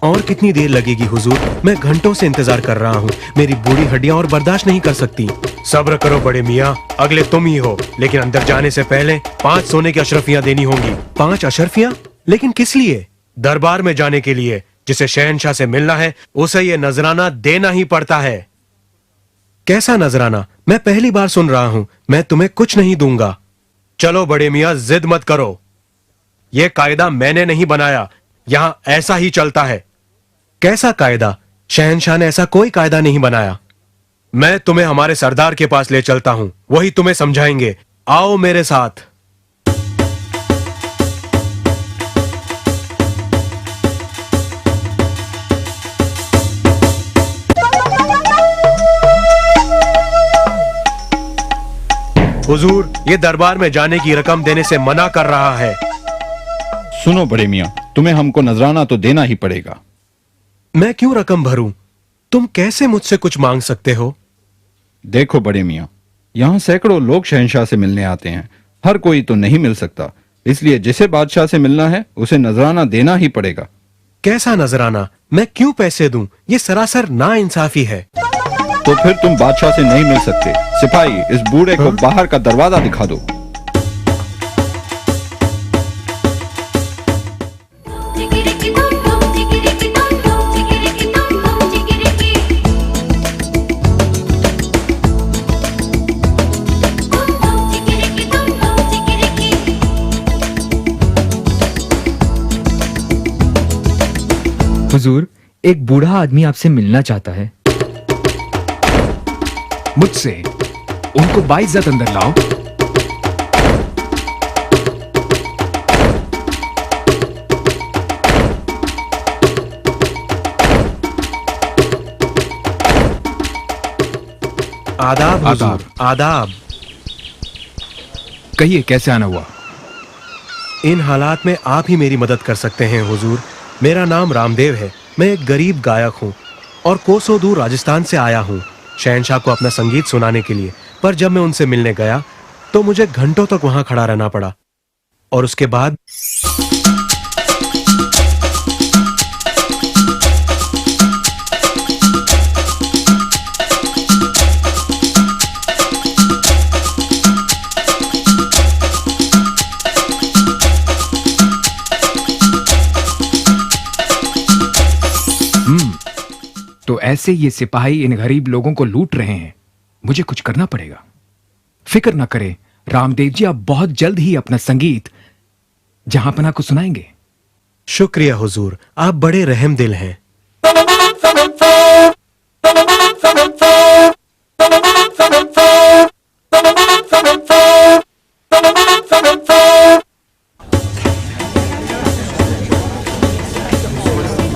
और कितनी देर लगेगी हुजूर? मैं घंटों से इंतजार कर रहा हूँ। मेरी बूढ़ी हड्डियाँ और बर्दाश्त नहीं कर सकती। सब्र करो बड़े मियाँ, अगले तुम ही हो, लेकिन अंदर जाने से पहले 5 सोने की अशरफियाँ देनी होंगी। 5 अशरफियाँ? लेकिन किस लिए? दरबार में जाने के लिए। जिसे शहंशाह से मिलना है उसे ये नजराना देना ही पड़ता है। कैसा नजराना? मैं पहली बार सुन रहा हूँ। मैं तुम्हें कुछ नहीं दूंगा। चलो बड़े मियाँ, जिद मत करो। यह कायदा मैंने नहीं बनाया, यहां ऐसा ही चलता है। कैसा कायदा? शहंशाह ने ऐसा कोई कायदा नहीं बनाया। मैं तुम्हें हमारे सरदार के पास ले चलता हूं, वही तुम्हें समझाएंगे। आओ मेरे साथ। हुजूर, ये दरबार में जाने की रकम देने से मना कर रहा है। सुनो बड़े मियाँ, तुम्हें हमको नजराना तो देना ही पड़ेगा। मैं क्यों रकम भरूं? तुम कैसे मुझसे कुछ मांग सकते हो? देखो बड़े मियाँ, यहाँ सैकड़ों लोग शहंशाह से मिलने आते हैं, हर कोई तो नहीं मिल सकता, इसलिए जिसे बादशाह से मिलना है उसे नजराना देना ही पड़ेगा। कैसा नजराना? मैं क्यों पैसे दूं? ये सरासर नाइंसाफी है। तो फिर तुम बादशाह से नहीं मिल सकते। सिपाही, इस बूढ़े को बाहर का दरवाजा दिखा दो। हुजूर, एक बूढ़ा आदमी आपसे मिलना चाहता है। मुझसे? उनको बाइज्जत अंदर लाओ। आदाब हुजूर, आदाब। कहिए, कैसे आना हुआ? इन हालात में आप ही मेरी मदद कर सकते हैं हुजूर। मेरा नाम रामदेव है। मैं एक गरीब गायक हूँ और कोसों दूर राजस्थान से आया हूँ शहंशाह को अपना संगीत सुनाने के लिए। पर जब मैं उनसे मिलने गया तो मुझे घंटों तक वहां खड़ा रहना पड़ा और उसके बाद तो ऐसे ये सिपाही इन गरीब लोगों को लूट रहे हैं। मुझे कुछ करना पड़ेगा। फिक्र ना करें रामदेव जी, आप बहुत जल्द ही अपना संगीत जहांपना को सुनाएंगे। शुक्रिया हुजूर, आप बड़े रहम दिल हैं।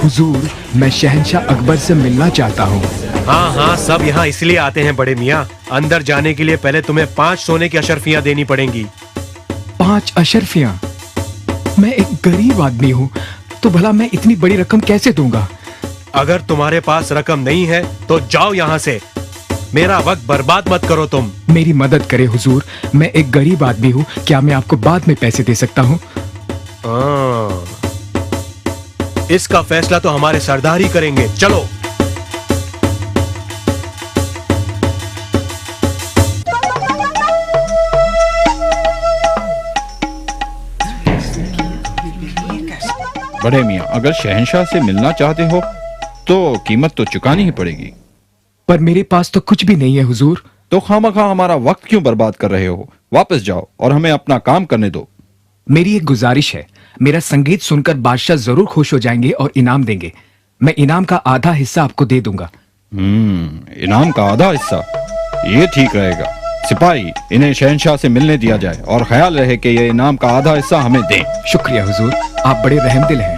हुजूर, मैं शहंशाह अकबर से मिलना चाहता हूँ। हाँ हाँ, सब यहाँ इसलिए आते हैं बड़े मियाँ। अंदर जाने के लिए पहले तुम्हें 5 सोने की अशरफियाँ देनी पड़ेंगी। 5 अशरफियाँ? मैं एक गरीब आदमी हूँ, तो भला मैं इतनी बड़ी रकम कैसे दूंगा? अगर तुम्हारे पास रकम नहीं है तो जाओ यहाँ से। मेरा वक्त बर्बाद मत करो तुम। मेरी मदद करे हुजूर, मैं एक गरीब आदमी हूँ, क्या मैं आपको बाद में पैसे दे सकता हूँ? इसका फैसला तो हमारे सरदार ही करेंगे। चलो। बड़े मियाँ, अगर शहंशाह से मिलना चाहते हो तो कीमत तो चुकानी ही पड़ेगी। पर मेरे पास तो कुछ भी नहीं है हुजूर। तो खामखा हमारा वक्त क्यों बर्बाद कर रहे हो? वापस जाओ और हमें अपना काम करने दो। मेरी एक गुजारिश है, मेरा संगीत सुनकर बादशाह जरूर खुश हो जाएंगे और इनाम देंगे। मैं इनाम का आधा हिस्सा आपको दे दूंगा। इनाम का आधा हिस्सा? ये ठीक रहेगा। सिपाही, इन्हें शहंशाह से मिलने दिया जाए और ख्याल रहे कि ये इनाम का आधा हिस्सा हमें दें। शुक्रिया हुजूर, आप बड़े रहमदिल हैं।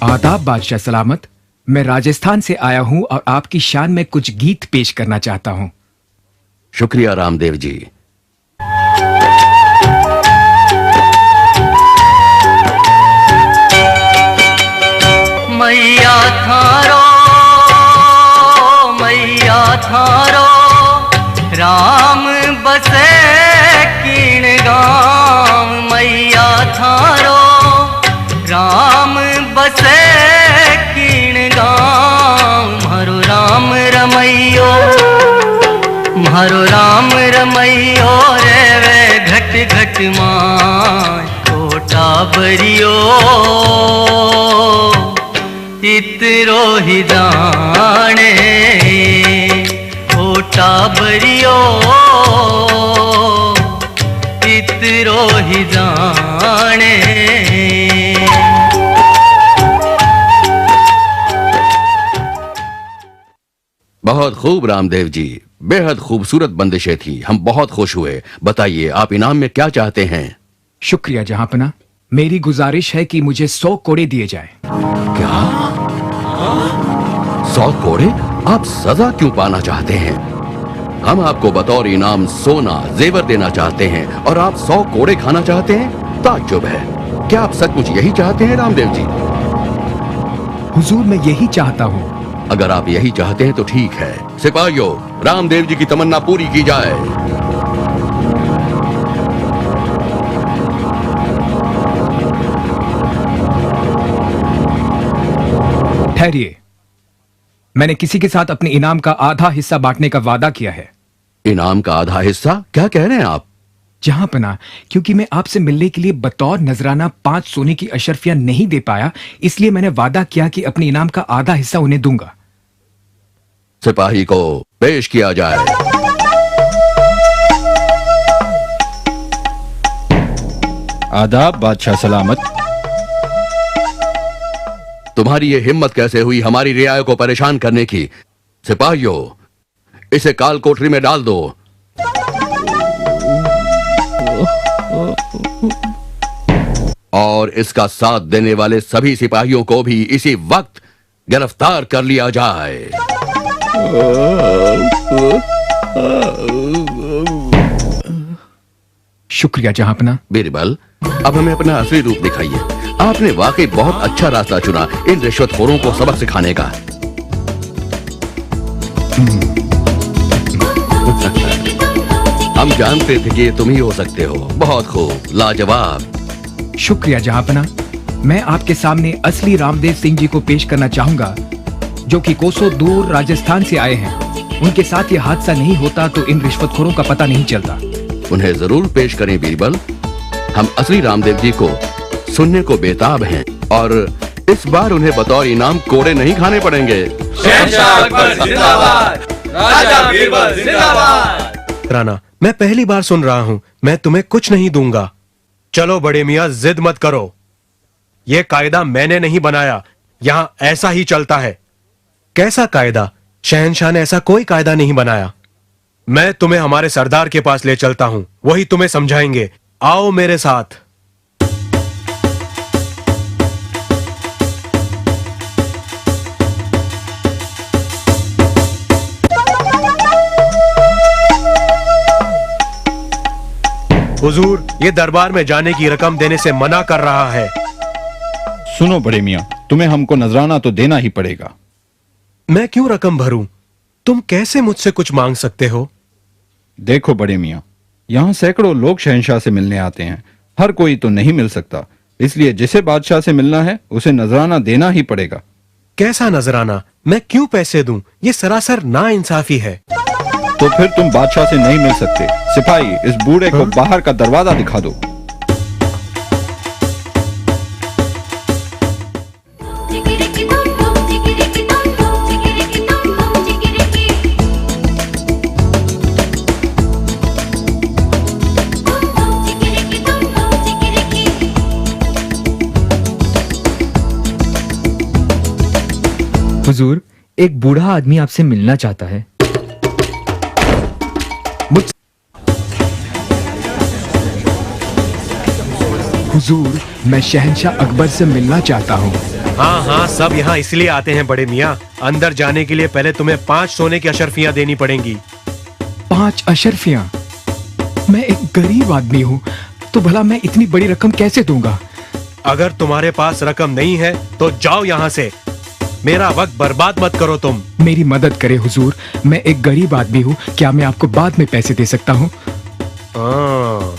आदाब बादशाह सलामत। मैं राजस्थान से आया हूं और आपकी शान में कुछ गीत पेश करना चाहता हूं। शुक्रिया रामदेव जी। मैया थारो राम बसे कीण गाँव मैया थारो राम बसे कीण गाँव म्हारो राम रमैयो रे वे घट घट माय कोटा बरियो इतरो ही जाने कोटा बरियो इतरो ही जाने। बहुत खूब रामदेव जी, बेहद खूबसूरत बंदिशें थी, हम बहुत खुश हुए। बताइए आप इनाम में क्या चाहते हैं? शुक्रिया जहांपना, मेरी गुजारिश है कि मुझे 100 कोड़े दिए जाए। क्या 100 कोड़े? आप सजा क्यों पाना चाहते हैं? हम आपको बतौर इनाम सोना जेवर देना चाहते हैं और आप 100 कोड़े खाना चाहते हैं? ताज्जुब है। क्या आप सचमुच यही चाहते हैं रामदेव जी? हुजूर मैं यही चाहता हूँ। अगर आप यही चाहते हैं तो ठीक है। सिपाहियों, रामदेव जी की तमन्ना पूरी की जाए। ठहरिए, मैंने किसी के साथ अपने इनाम का आधा हिस्सा बांटने का वादा किया है। इनाम का आधा हिस्सा? क्या कह रहे हैं आप? जहांपना, क्योंकि मैं आपसे मिलने के लिए बतौर नजराना 5 सोने की अशरफियां नहीं दे पाया, इसलिए मैंने वादा किया कि अपने इनाम का आधा हिस्सा उन्हें दूंगा। सिपाही को पेश किया जाए। आदाब बादशाह सलामत। तुम्हारी ये हिम्मत कैसे हुई हमारी रियाया को परेशान करने की? सिपाहियों, इसे काल कोठरी में डाल दो। और इसका साथ देने वाले सभी सिपाहियों को भी इसी वक्त गिरफ्तार कर लिया जाए। शुक्रिया जहांपना। बीरबल, अब हमें अपना असली रूप दिखाइए। आपने वाकई बहुत अच्छा रास्ता चुना इन रिश्वतखोरों को सबक सिखाने का। हम जानते थे कि ये तुम ही हो सकते हो। बहुत खूब, लाजवाब। शुक्रिया जहांपना। मैं आपके सामने असली रामदेव सिंह जी को पेश करना चाहूंगा, जो कि कोसों दूर राजस्थान से आए हैं। उनके साथ ये हादसा नहीं होता तो इन रिश्वतखोरों का पता नहीं चलता। उन्हें जरूर पेश करें बीरबल। हम असली रामदेव जी को सुनने को बेताब हैं और इस बार उन्हें बतौर इनाम कोड़े नहीं खाने पड़ेंगे। राणा, मैं पहली बार सुन रहा हूँ। मैं तुम्हें कुछ नहीं दूंगा। चलो बड़े मियाँ, जिद मत करो। ये कायदा मैंने नहीं बनाया, यहाँ ऐसा ही चलता है। कैसा कायदा? शहंशाह ने ऐसा कोई कायदा नहीं बनाया। मैं तुम्हें हमारे सरदार के पास ले चलता हूं, वही तुम्हें समझाएंगे। आओ मेरे साथ। हुजूर, ये दरबार में जाने की रकम देने से मना कर रहा है। सुनो बड़े मियाँ, तुम्हें हमको नजराना तो देना ही पड़ेगा। मैं क्यों रकम भरूं? तुम कैसे मुझसे कुछ मांग सकते हो? देखो बड़े मियाँ, यहाँ सैकड़ों लोग शहंशाह से मिलने आते हैं। हर कोई तो नहीं मिल सकता, इसलिए जिसे बादशाह से मिलना है उसे नजराना देना ही पड़ेगा। कैसा नजराना? मैं क्यों पैसे दूं? ये सरासर नाइंसाफी है। तो फिर तुम बादशाह से नहीं मिल सकते। सिपाही, इस बूढ़े को बाहर का दरवाजा दिखा दो। हुजूर, एक बूढ़ा आदमी आपसे मिलना चाहता है। हुजूर, मैं शहंशाह अकबर से मिलना चाहता हूँ। हाँ हाँ, सब यहाँ इसलिए आते हैं बड़े मियाँ। अंदर जाने के लिए पहले तुम्हें 5 सोने की अशरफियाँ देनी पड़ेंगी। 5 अशरफियाँ? मैं एक गरीब आदमी हूँ, तो भला मैं इतनी बड़ी रकम कैसे दूंगा? अगर तुम्हारे पास रकम नहीं है तो जाओ यहाँ से। मेरा वक्त बर्बाद मत करो तुम। मेरी मदद करे हुजूर, मैं एक गरीब आदमी हूँ, क्या मैं आपको बाद में पैसे दे सकता हूँ? हाँ।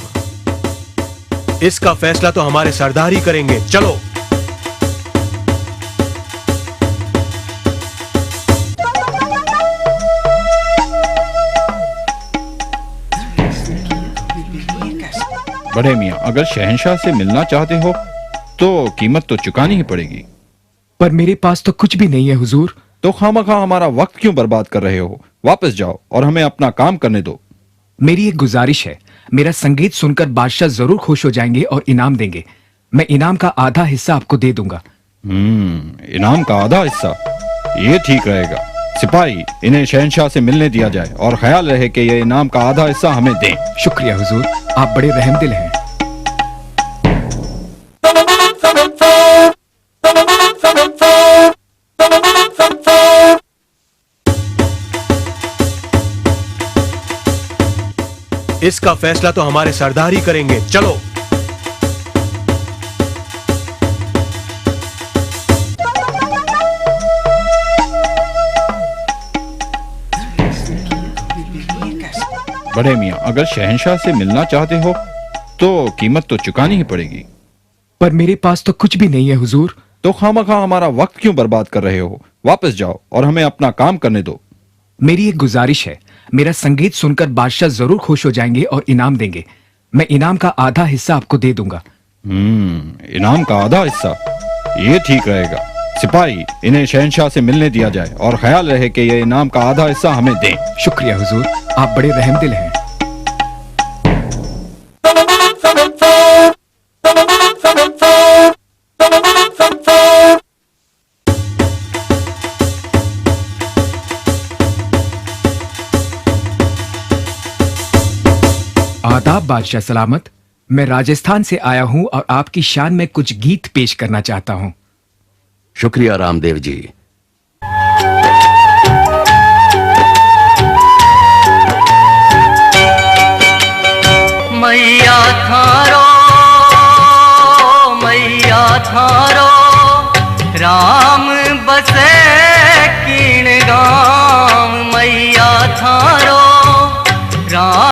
इसका फैसला तो हमारे सरदार ही करेंगे, चलो। बड़े मियाँ, अगर शहंशाह से मिलना चाहते हो तो कीमत तो चुकानी ही पड़ेगी। पर मेरे पास तो कुछ भी नहीं है हुजूर। तो खामखा हमारा वक्त क्यों बर्बाद कर रहे हो? वापस जाओ और हमें अपना काम करने दो। मेरी एक गुजारिश है, मेरा संगीत सुनकर बादशाह जरूर खुश हो जाएंगे और इनाम देंगे। मैं इनाम का आधा हिस्सा आपको दे दूंगा। इनाम का आधा हिस्सा, ये ठीक रहेगा। सिपाही, इन्हें शहंशाह से मिलने दिया जाए और ख्याल रहे कि ये इनाम का आधा हिस्सा हमें दें। शुक्रिया हुजूर, आप बड़े रहमदिल हैं। इसका फैसला तो हमारे सरदार ही करेंगे, चलो। बड़े मियाँ, अगर शहंशाह से मिलना चाहते हो तो कीमत तो चुकानी ही पड़ेगी। पर मेरे पास तो कुछ भी नहीं है हुजूर। तो खामखा हमारा वक्त क्यों बर्बाद कर रहे हो? वापस जाओ और हमें अपना काम करने दो। मेरी एक गुजारिश है, मेरा संगीत सुनकर बादशाह जरूर खुश हो जाएंगे और इनाम देंगे। मैं इनाम का आधा हिस्सा आपको दे दूंगा। इनाम का आधा हिस्सा, ये ठीक रहेगा। सिपाही, इन्हें शहंशाह से मिलने दिया जाए और ख्याल रहे कि ये इनाम का आधा हिस्सा हमें दें। शुक्रिया हुजूर, आप बड़े रहमदिल हैं। आदाब बादशाह सलामत। मैं राजस्थान से आया हूं और आपकी शान में कुछ गीत पेश करना चाहता हूं। शुक्रिया रामदेव जी। मैया थारो, मैया थारो, राम बसे कीण गाम। मैया थारो, राम